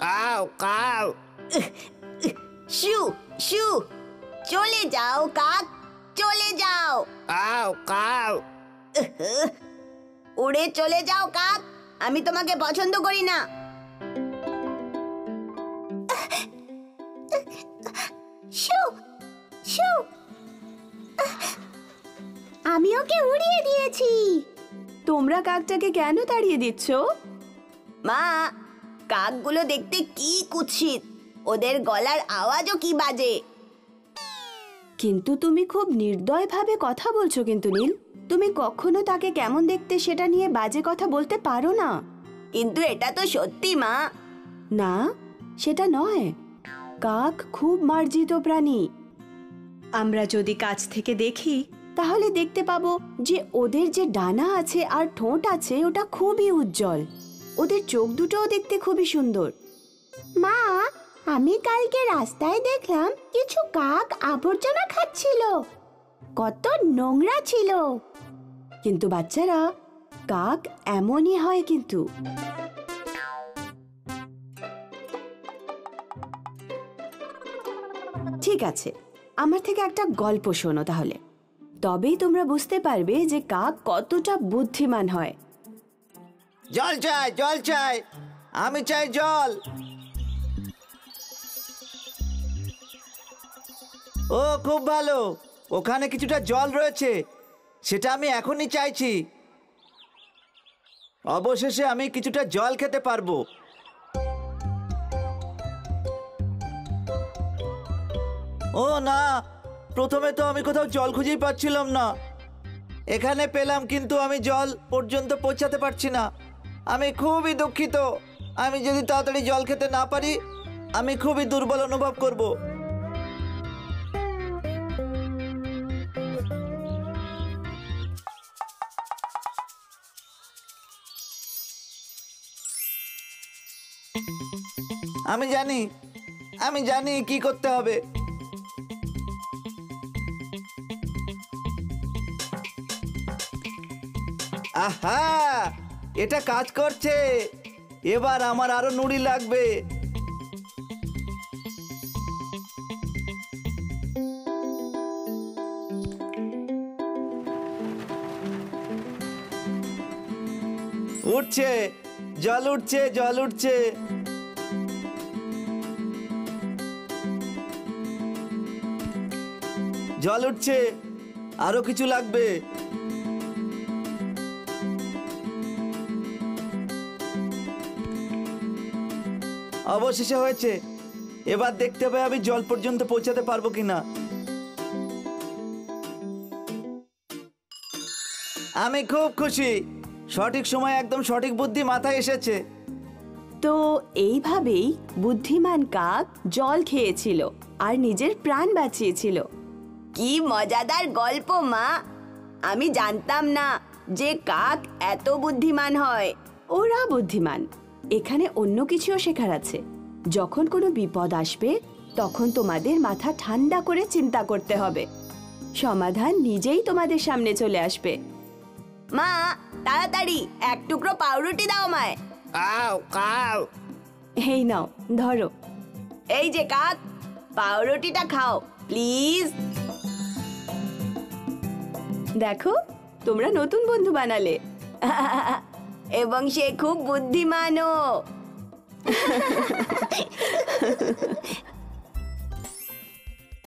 Cow cow. শু শু, চলে যাও কাক, চলে যাও। Cow cow. উড়ে চলে যাও কাক, আমি তোমাকে পছন্দ করি না। শু শু, আমি ওকে উড়িয়ে দিয়েছি। তোমরা কাকটাকে কেন তাড়িয়ে দিচ্ছ? মা, কাকগুলো দেখতে কি কুৎসিত, ওদের গলার আওয়াজও কি বাজে। কিন্তু তুমি খুব নির্দয়ভাবে কথা বলছো কিন্তু নীল। তুমি কখনো তাকে কেমন দেখতে সেটা নিয়ে বাজে কথা বলতে পারো না। কিন্তু এটা তো সত্যি মা। না, সেটা নয়। কাক খুব মার্জিত প্রাণী। আমরা যদি কাছ থেকে দেখি তাহলে দেখতে পাবো যে ওদের যে ডানা আছে আর ঠোঁট আছে ওটা খুবই উজ্জ্বল। ওদের চোখ দুটোও দেখতে খুবই সুন্দর। মা, আমি কালকে রাস্তায় দেখলাম কিছু কাক আবর্জনা খাচ্ছিল, কত নোংরা ছিল। কিন্তু বাচ্চারা, কাক এমনই হয় কিন্তু। ঠিক আছে, আমার থেকে একটা গল্প শোনো তাহলে, তবেই তোমরা বুঝতে পারবে যে কাক কতটা বুদ্ধিমান হয়। জল চাই, জল চাই, আমি চাই জল। ও খুব ভালো, ওখানে কিছুটা জল রয়েছে, সেটা আমি এখনই চাইছি। অবশেষে আমি কিছুটা জল খেতে পারবো। ও না, প্রথমে তো আমি কোথাও জল খুঁজেই পাচ্ছিলাম না। এখানে পেলাম, কিন্তু আমি জল পর্যন্ত পৌঁছাতে পারছি না। আমি খুবই দুঃখিত। আমি যদি তাড়াতাড়ি জল খেতে না পারি, আমি খুবই দুর্বল অনুভব করব। আমি জানি কি করতে হবে। আহা, এটা কাজ করছে। এবার আমার আরো নুড়ি লাগবে। উঠছে, জল উঠছে, জল উঠছে। জল উঠছে, আরো কিছু লাগবে। অবশেষে হয়েছে। এবার দেখতে হবে আমি জল পর্যন্ত পৌঁছাতে পারবো কিনা। আমি খুব খুশি, সঠিক সময় একদম সঠিক বুদ্ধি মাথায় এসেছে। তো এইভাবেই বুদ্ধিমান কাক জল খেয়েছিল আর নিজের প্রাণ বাঁচিয়েছিল। কি মজাদার গল্প মা, আমি জানতাম না যে কাক এত বুদ্ধিমান হয়। ওরা বুদ্ধিমান, এখানে অন্য কিছুও শেখার আছে। যখন কোনো বিপদ আসবে তখন তোমাদের মাথা ঠান্ডা করে চিন্তা করতে হবে, সমাধান নিজেই তোমাদের সামনে চলে আসবে। মা, তাড়াতাড়ি এক টুকরো পাউরুটি দাও আমায়। Cow cow. এই নাও, ধরো। এই যে কাক, পাউরুটিটা খাও প্লিজ। দেখো, তোমরা নতুন বন্ধু বানালে। এবং সে খুব বুদ্ধিমানও।